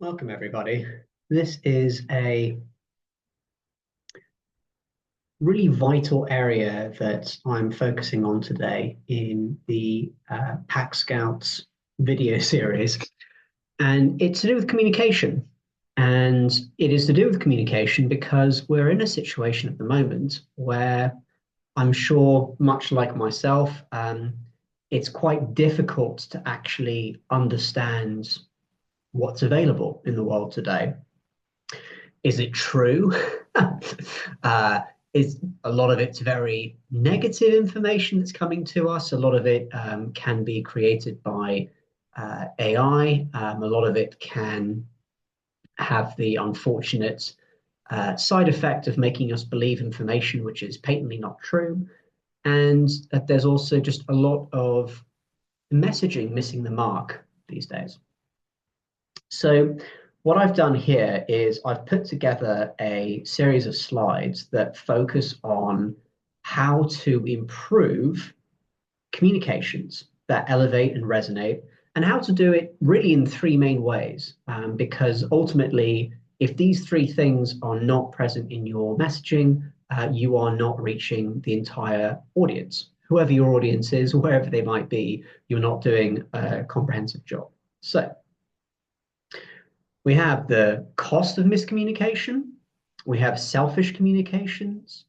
Welcome, everybody. This is a really vital area that I'm focusing on today in the Pack Scouts video series. And it's to do with communication. And it is to do with communication because we're in a situation at the moment where I'm sure, much like myself, it's quite difficult to actually understand what's available in the world today. Is it true? uh, is a lot of it's very negative information that's coming to us. A lot of it can be created by AI. A lot of it can have the unfortunate side effect of making us believe information which is patently not true. And there's also just a lot of messaging missing the mark these days. So what I've done here is I've put together a series of slides that focus on how to improve communications that elevate and resonate, and how to do it really in three main ways. Because ultimately, if these three things are not present in your messaging, you are not reaching the entire audience. Whoever your audience is, wherever they might be, you're not doing a comprehensive job. So we have the cost of miscommunication, we have selfish communications,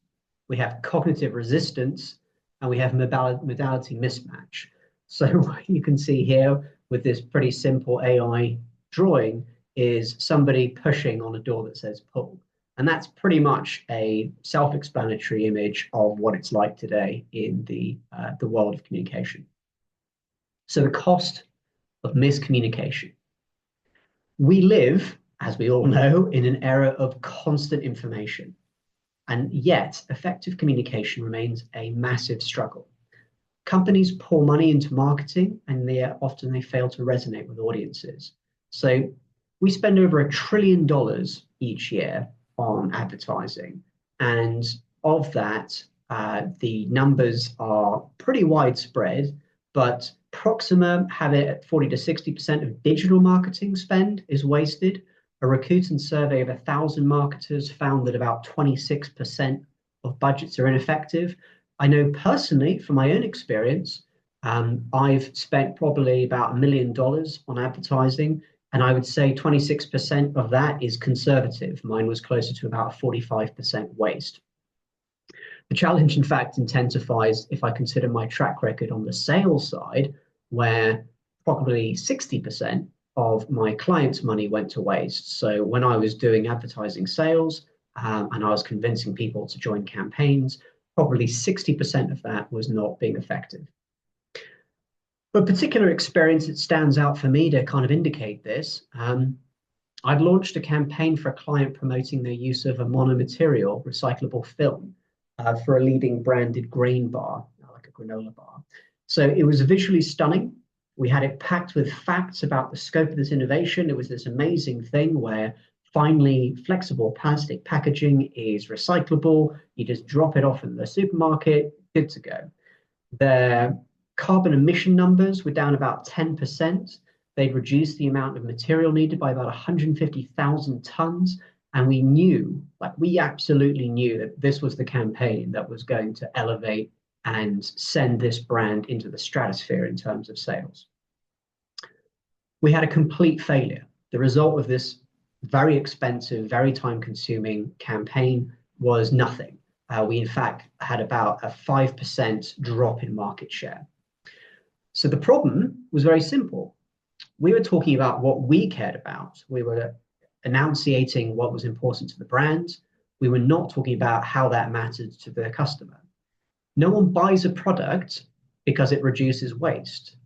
we have cognitive resistance, and we have modality mismatch. So what you can see here with this pretty simple AI drawing is somebody pushing on a door that says pull. And that's pretty much a self-explanatory image of what it's like today in the world of communication. So the cost of miscommunication. We live, as we all know, in an era of constant information, and yet effective communication remains a massive struggle. Companies pour money into marketing, and they fail to resonate with audiences. So we spend over $1 trillion each year on advertising, and of that, the numbers are pretty widespread, but Proxima have it at 40 to 60% of digital marketing spend is wasted. A Rakuten survey of 1,000 marketers found that about 26% of budgets are ineffective. I know personally, from my own experience, I've spent probably about $1 million on advertising, and I would say 26% of that is conservative. Mine was closer to about 45% waste. The challenge, in fact, intensifies if I consider my track record on the sales side, where probably 60% of my clients' money went to waste. So when I was doing advertising sales and I was convincing people to join campaigns, probably 60% of that was not being effective. But a particular experience that stands out for me to kind of indicate this, I'd launched a campaign for a client promoting their use of a monomaterial recyclable film for a leading branded grain bar, like a granola bar. So it was visually stunning. We had it packed with facts about the scope of this innovation. It was this amazing thing where finally flexible plastic packaging is recyclable. You just drop it off in the supermarket, good to go. Their carbon emission numbers were down about 10%. They'd reduced the amount of material needed by about 150,000 tons. And we absolutely knew that this was the campaign that was going to elevate and send this brand into the stratosphere in terms of sales. We had a complete failure. The result of this very expensive, very time consuming campaign was nothing. We, in fact, had about a 5% drop in market share. So the problem was very simple. We were talking about what we cared about. We were enunciating what was important to the brand. We were not talking about how that mattered to the customer. No one buys a product because it reduces waste.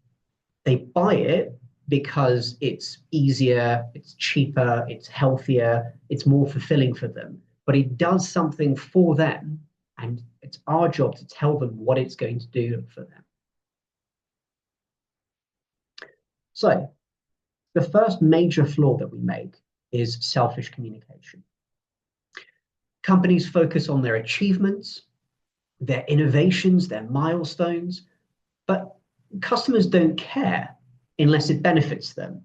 They buy it because it's easier, it's cheaper, it's healthier, it's more fulfilling for them. But it does something for them, and it's our job to tell them what it's going to do for them. So the first major flaw that we make is selfish communication. Companies focus on their achievements, their innovations, their milestones, but customers don't care unless it benefits them.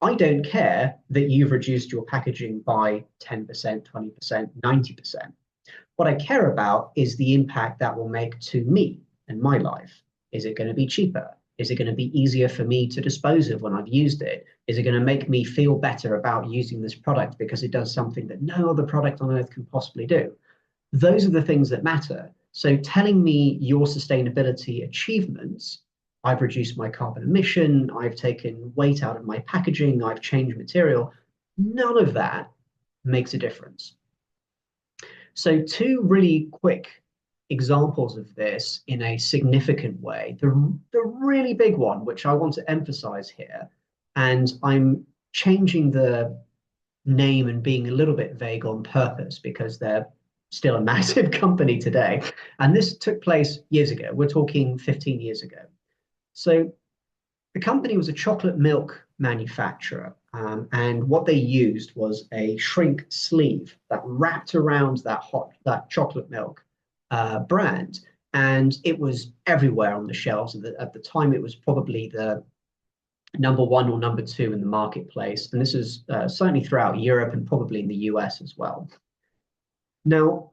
I don't care that you've reduced your packaging by 10%, 20%, 90%. What I care about is the impact that will make to me and my life. Is it going to be cheaper? Is it going to be easier for me to dispose of when I've used it? Is it going to make me feel better about using this product because it does something that no other product on earth can possibly do? Those are the things that matter. So telling me your sustainability achievements, I've reduced my carbon emission, I've taken weight out of my packaging, I've changed material, none of that makes a difference. So two really quick examples of this in a significant way. The really big one, which I want to emphasize here, and I'm changing the name and being a little bit vague on purpose because they're still a massive company today. And this took place years ago. We're talking 15 years ago. So the company was a chocolate milk manufacturer. And what they used was a shrink sleeve that wrapped around that chocolate milk brand. And it was everywhere on the shelves. At the time, it was probably the number one or number two in the marketplace. And this is certainly throughout Europe and probably in the US as well. Now,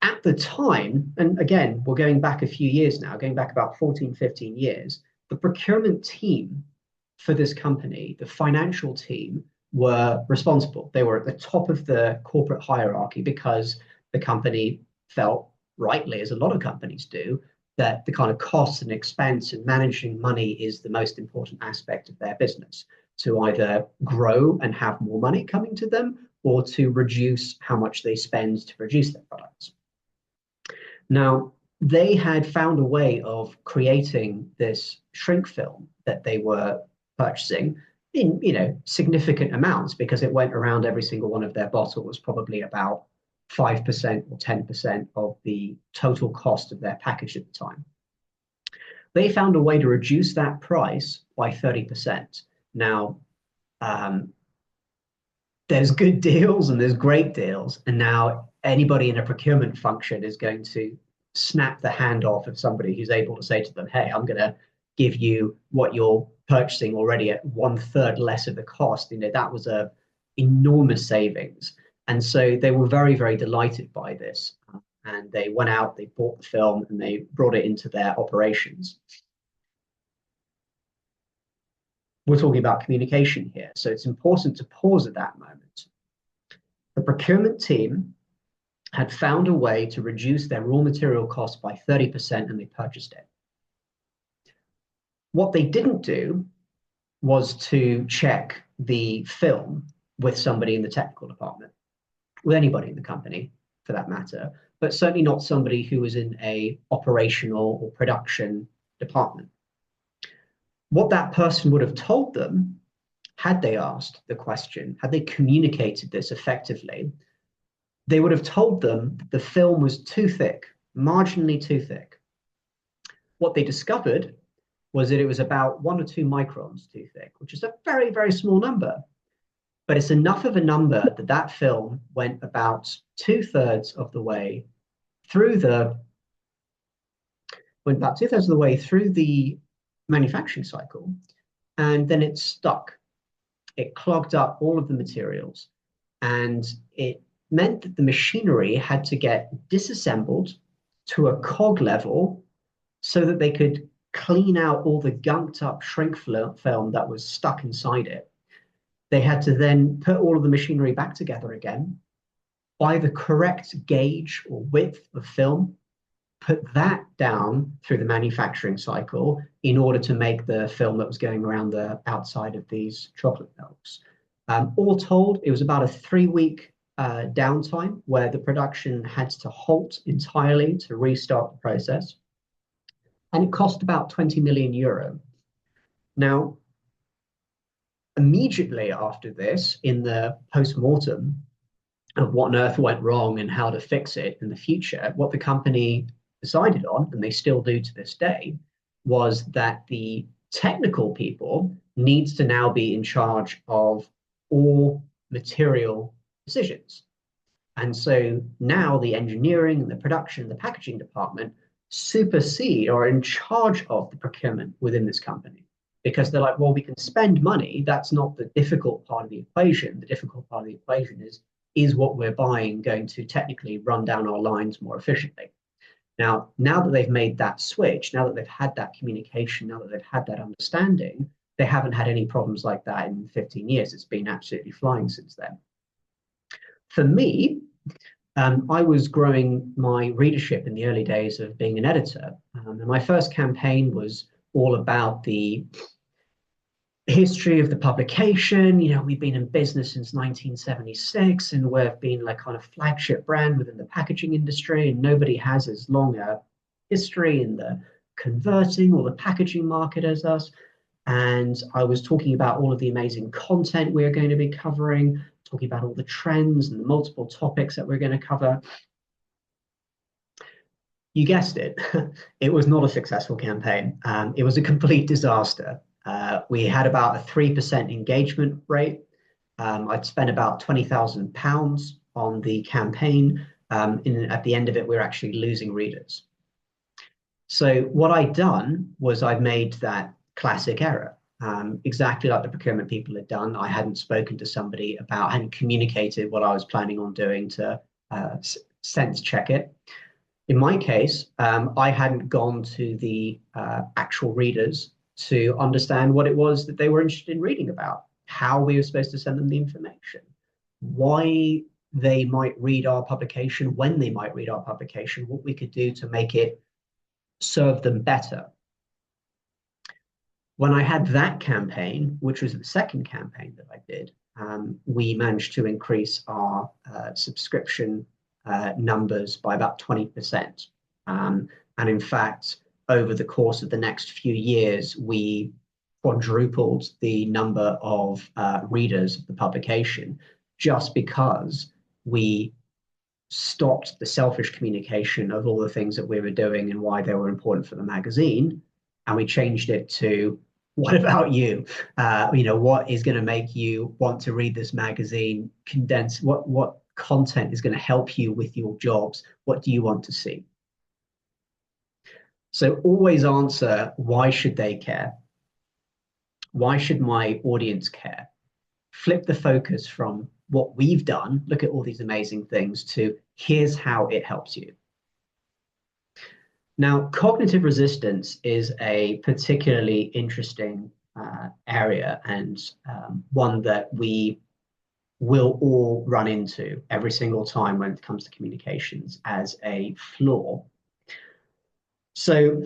at the time, and again, we're going back a few years now, going back about 14, 15 years, the procurement team for this company, the financial team, were responsible. They were at the top of the corporate hierarchy because the company felt rightly, as a lot of companies do, that the kind of costs and expense and managing money is the most important aspect of their business, to either grow and have more money coming to them or to reduce how much they spend to produce their products. Now, they had found a way of creating this shrink film that they were purchasing in, significant amounts, because it went around every single one of their bottles, probably about 5% or 10% of the total cost of their package at the time. They found a way to reduce that price by 30%. Now, there's good deals and there's great deals. And now anybody in a procurement function is going to snap the hand off of somebody who's able to say to them, hey, I'm going to give you what you're purchasing already at 1/3 less of the cost. That was a enormous savings. And so they were very, very delighted by this. And they went out, they bought the film, and they brought it into their operations. We're talking about communication here, so it's important to pause at that moment. The procurement team had found a way to reduce their raw material costs by 30%, and they purchased it. What they didn't do was to check the film with somebody in the technical department, with anybody in the company for that matter, but certainly not somebody who was in a operational or production department. What that person would have told them, had they asked the question, had they communicated this effectively, they would have told them that the film was too thick, marginally too thick. What they discovered was that it was about 1 or 2 microns too thick, which is a very, very small number. But it's enough of a number that that film went about 2/3 of the way through the manufacturing cycle, and then it stuck. It clogged up all of the materials, and it meant that the machinery had to get disassembled to a cog level so that they could clean out all the gunked up shrink film that was stuck inside it. They had to then put all of the machinery back together again, buy the correct gauge or width of film, put that down through the manufacturing cycle in order to make the film that was going around the outside of these chocolate milks. All told, it was about a 3-week downtime where the production had to halt entirely to restart the process. And it cost about 20 million euro. Now, immediately after this, in the post-mortem of what on earth went wrong and how to fix it in the future, what the company decided on, and they still do to this day, was that the technical people needs to now be in charge of all material decisions. And so now the engineering and the production and the packaging department supersede or are in charge of the procurement within this company, because they're like, well, we can spend money. That's not the difficult part of the equation. The difficult part of the equation is what we're buying going to technically run down our lines more efficiently? Now that they've made that switch, now that they've had that communication, now that they've had that understanding, they haven't had any problems like that in 15 years. It's been absolutely flying since then. For me, I was growing my readership in the early days of being an editor. And my first campaign was all about the history of the publication. We've been in business since 1976, and we've been like kind of flagship brand within the packaging industry, and nobody has as long a history in the converting or the packaging market as us. And I was talking about all of the amazing content we're going to be covering, talking about all the trends and the multiple topics that we're going to cover. You guessed it. It was not a successful campaign. It was a complete disaster. We had about a 3% engagement rate. I'd spent about £20,000 on the campaign. At the end of it, we were actually losing readers. So what I'd done was I'd made that classic error, exactly like the procurement people had done. I hadn't spoken to somebody about, hadn't communicated what I was planning on doing to sense check it. In my case, I hadn't gone to the actual readers to understand what it was that they were interested in reading about, how we were supposed to send them the information, why they might read our publication, when they might read our publication, what we could do to make it serve them better. When I had that campaign, which was the second campaign that I did, we managed to increase our subscription numbers by about 20%. And in fact, over the course of the next few years, we quadrupled the number of readers of the publication, just because we stopped the selfish communication of all the things that we were doing and why they were important for the magazine. And we changed it to, what about you? What is going to make you want to read this magazine? Condense what content is going to help you with your jobs? What do you want to see? So always answer, why should they care? Why should my audience care? Flip the focus from what we've done, look at all these amazing things, to here's how it helps you. Now, cognitive resistance is a particularly interesting area, and one that we will all run into every single time when it comes to communications as a flaw. So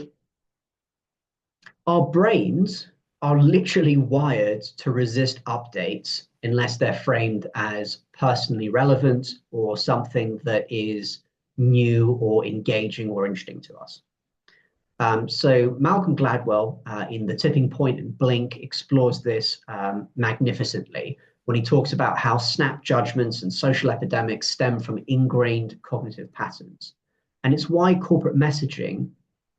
our brains are literally wired to resist updates unless they're framed as personally relevant or something that is new or engaging or interesting to us. So Malcolm Gladwell in The Tipping Point and Blink explores this magnificently when he talks about how snap judgments and social epidemics stem from ingrained cognitive patterns. And it's why corporate messaging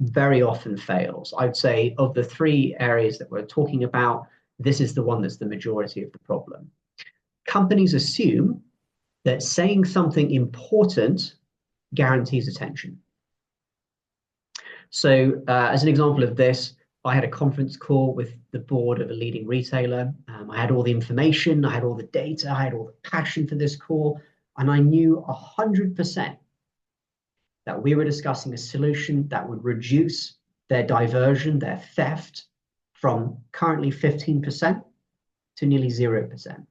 very often fails. I'd say of the three areas that we're talking about, this is the one that's the majority of the problem. Companies assume that saying something important guarantees attention. So as an example of this, I had a conference call with the board of a leading retailer. I had all the information, I had all the data, I had all the passion for this call, and I knew 100% that we were discussing a solution that would reduce their diversion, their theft, from currently 15% to nearly 0%.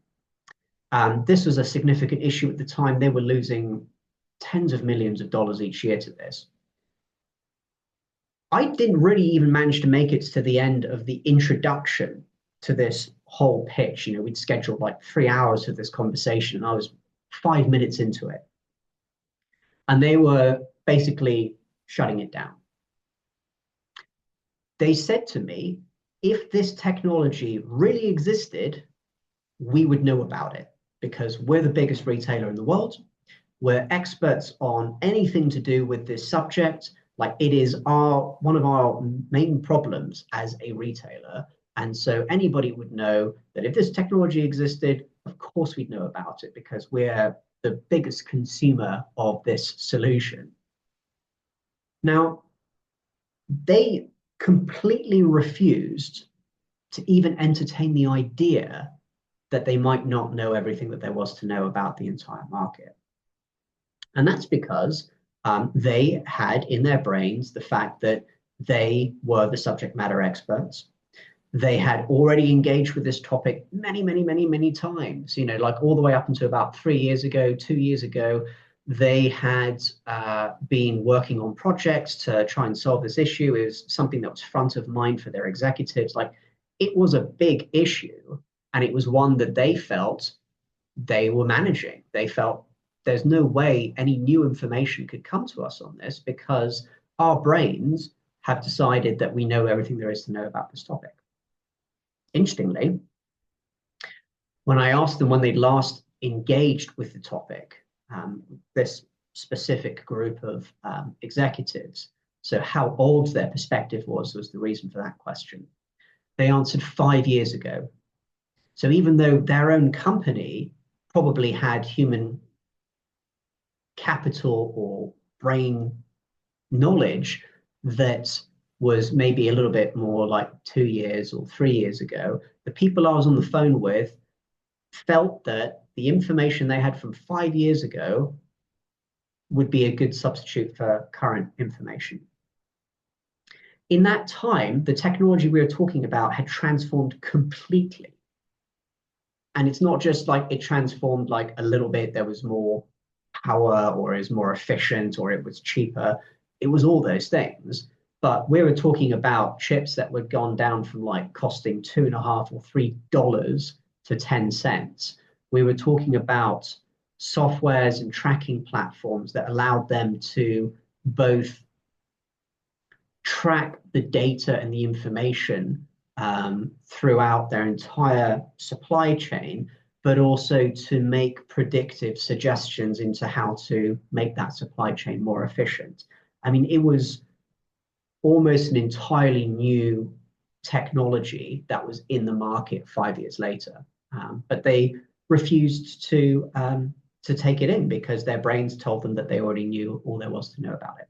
This was a significant issue at the time. They were losing tens of millions of dollars each year to this. I didn't really even manage to make it to the end of the introduction to this whole pitch. We'd scheduled like 3 hours of this conversation, and I was 5 minutes into it. And they were basically shutting it down. They said to me, if this technology really existed, we would know about it, because we're the biggest retailer in the world. We're experts on anything to do with this subject. Like, it is one of our main problems as a retailer. And so anybody would know that if this technology existed, of course we'd know about it, because we're the biggest consumer of this solution. Now, they completely refused to even entertain the idea that they might not know everything that there was to know about the entire market. And that's because they had in their brains the fact that they were the subject matter experts. They had already engaged with this topic many, many, many, many times, you know, like all the way up until about 3 years ago, 2 years ago. They had been working on projects to try and solve this issue. It was something that was front of mind for their executives. Like, it was a big issue, and it was one that they felt they were managing. They felt there's no way any new information could come to us on this because our brains have decided that we know everything there is to know about this topic. Interestingly, when I asked them when they'd last engaged with the topic, this specific group of executives, so how old their perspective was the reason for that question. They answered 5 years ago. So even though their own company probably had human capital or brain knowledge that was maybe a little bit more like 2 years or 3 years ago, the people I was on the phone with felt that the information they had from 5 years ago would be a good substitute for current information. In that time, the technology we were talking about had transformed completely. And it's not just like it transformed like a little bit, there was more power, or it was more efficient, or it was cheaper. It was all those things. But we were talking about chips that were gone down from like costing $2.50 or $3 to 10 cents. We were talking about softwares and tracking platforms that allowed them to both track the data and the information throughout their entire supply chain, but also to make predictive suggestions into how to make that supply chain more efficient. I mean, it was almost an entirely new technology that was in the market 5 years later, but they refused to take it in because their brains told them that they already knew all there was to know about it.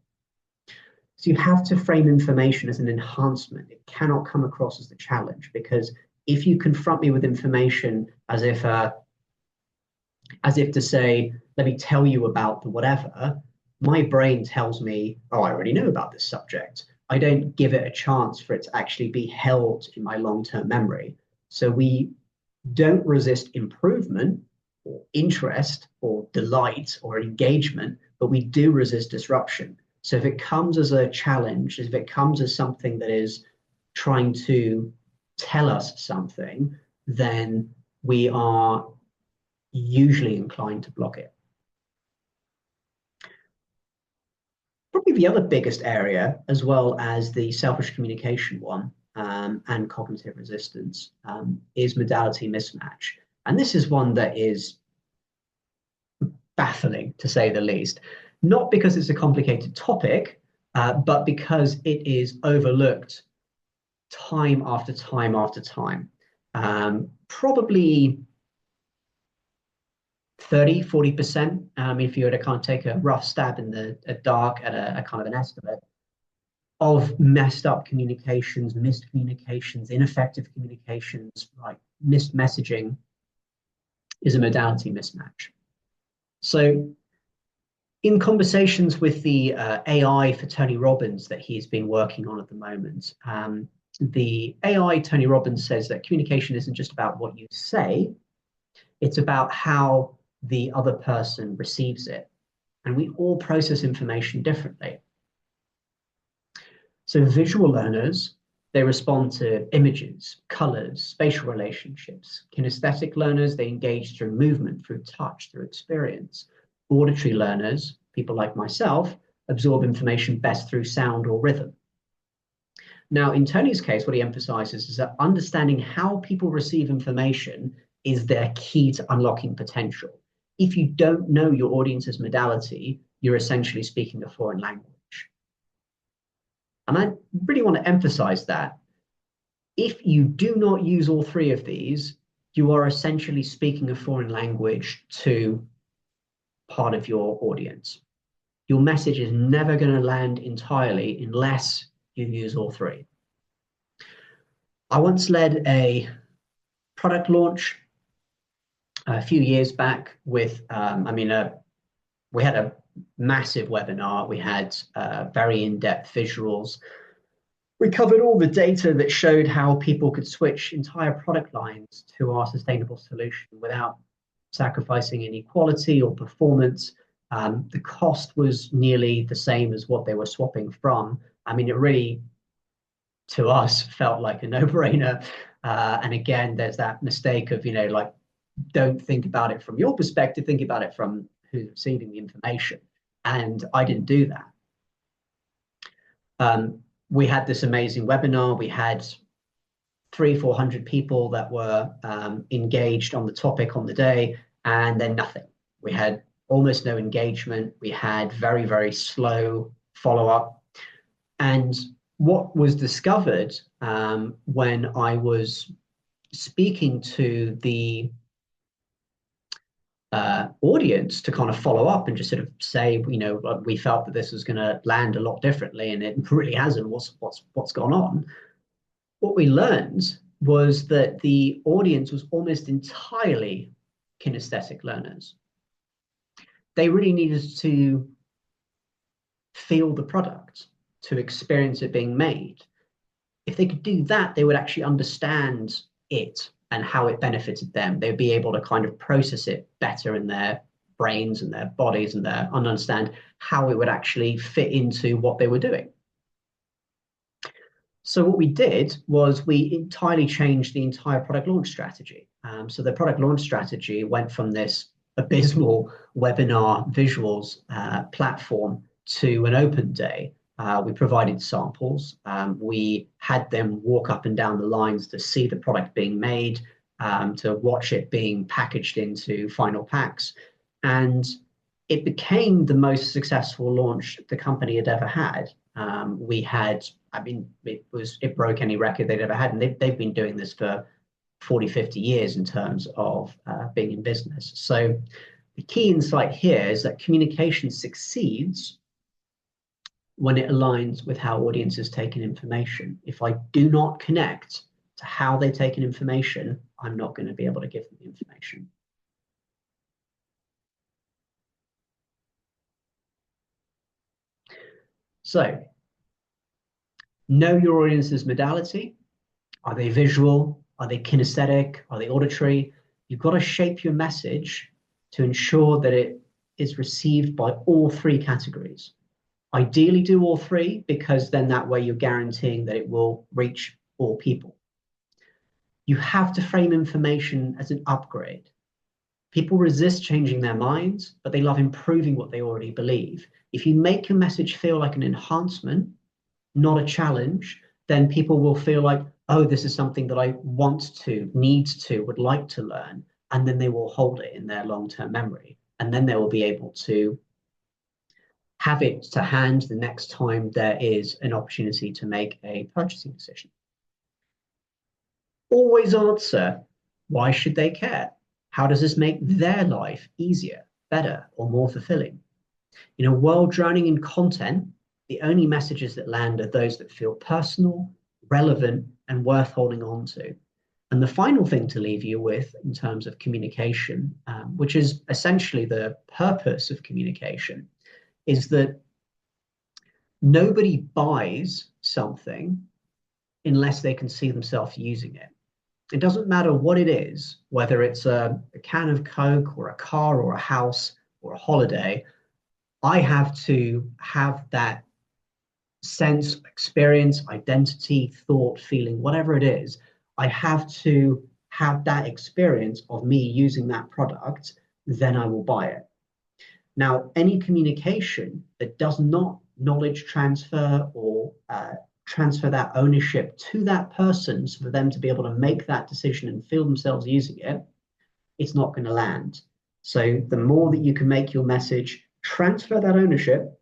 So you have to frame information as an enhancement. It cannot come across as the challenge, because if you confront me with information as if to say, let me tell you about the whatever, my brain tells me, oh, I already know about this subject. I don't give it a chance for it to actually be held in my long-term memory. So we don't resist improvement or interest or delight or engagement, but we do resist disruption. So if it comes as a challenge, if it comes as something that is trying to tell us something, then we are usually inclined to block it. Probably the other biggest area, as well as the selfish communication one and cognitive resistance, is modality mismatch. And this is one that is baffling, to say the least. Not because it's a complicated topic, but because it is overlooked time after time after time. Probably 30, 40%, if you were to kind of take a rough stab in the dark at a kind of an estimate of messed up communications, missed communications, ineffective communications, like missed messaging, is a modality mismatch. So in conversations with the AI for Tony Robbins that he's been working on at the moment, the AI Tony Robbins says that communication isn't just about what you say, it's about how the other person receives it. And we all process information differently. So visual learners, they respond to images, colors, spatial relationships. Kinesthetic learners, they engage through movement, through touch, through experience. Auditory learners, people like myself, absorb information best through sound or rhythm. Now, in Tony's case, what he emphasizes is that understanding how people receive information is their key to unlocking potential. If you don't know your audience's modality, you're essentially speaking a foreign language. And I really want to emphasize that. If you do not use all three of these, you are essentially speaking a foreign language to part of your audience. Your message is never going to land entirely unless you use all three. I once led a product launch a few years back with, we had a massive webinar. We had very in-depth visuals. We covered all the data that showed how people could switch entire product lines to our sustainable solution without sacrificing any quality or performance. The cost was nearly the same as what they were swapping from. I mean, it really, to us, felt like a no-brainer. And again, there's that mistake of, like, don't think about it from your perspective, think about it from who's receiving the information. And I didn't do that. We had this amazing webinar. We had 400 people that were engaged on the topic on the day, and then nothing. We had almost no engagement. We had very, very slow follow-up. And what was discovered when I was speaking to the audience to kind of follow up and just sort of say, we felt that this was going to land a lot differently, and it really hasn't. What's gone on? What we learned was that the audience was almost entirely kinesthetic learners. They really needed to feel the product, to experience it being made. If they could do that, they would actually understand it and how it benefited them. They'd be able to kind of process it better in their brains and their bodies and understand how it would actually fit into what they were doing. So what we did was we entirely changed the entire product launch strategy. So the product launch strategy went from this abysmal webinar visuals platform to an open day. We provided samples. We had them walk up and down the lines to see the product being made, to watch it being packaged into final packs. And it became the most successful launch the company had ever had. It broke any record they'd ever had. And they've been doing this for 40, 50 years in terms of being in business. So the key insight here is that communication succeeds when it aligns with how audiences take in information. If I do not connect to how they take in information, I'm not going to be able to give them the information. So, know your audience's modality. Are they visual? Are they kinesthetic? Are they auditory? You've got to shape your message to ensure that it is received by all three categories. Ideally do all three, because then that way you're guaranteeing that it will reach all people. You have to frame information as an upgrade. People resist changing their minds, but they love improving what they already believe. If you make your message feel like an enhancement, not a challenge, then people will feel like, oh, this is something that I want to, need to, would like to learn. And then they will hold it in their long-term memory. And then they will be able to have it to hand the next time there is an opportunity to make a purchasing decision. Always answer, why should they care? How does this make their life easier, better, or more fulfilling? In a world drowning in content, the only messages that land are those that feel personal, relevant, and worth holding on to. And the final thing to leave you with in terms of communication, which is essentially the purpose of communication, is that nobody buys something unless they can see themselves using it. It doesn't matter what it is, whether it's a can of Coke or a car or a house or a holiday. I have to have that sense, experience, identity, thought, feeling, whatever it is. I have to have that experience of me using that product, then I will buy it. Now, any communication that does not knowledge transfer or transfer that ownership to that person so for them to be able to make that decision and feel themselves using it, it's not going to land. So the more that you can make your message transfer that ownership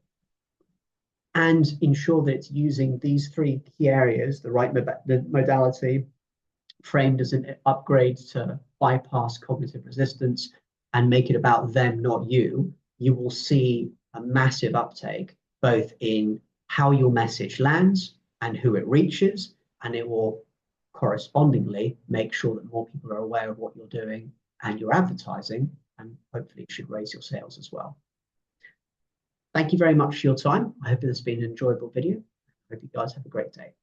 and ensure that it's using these three key areas, the right modality, framed as an upgrade to bypass cognitive resistance and make it about them, not you, you will see a massive uptake, both in how your message lands and who it reaches, and it will correspondingly make sure that more people are aware of what you're doing and your advertising, and hopefully it should raise your sales as well. Thank you very much for your time. I hope this has been an enjoyable video. I hope you guys have a great day.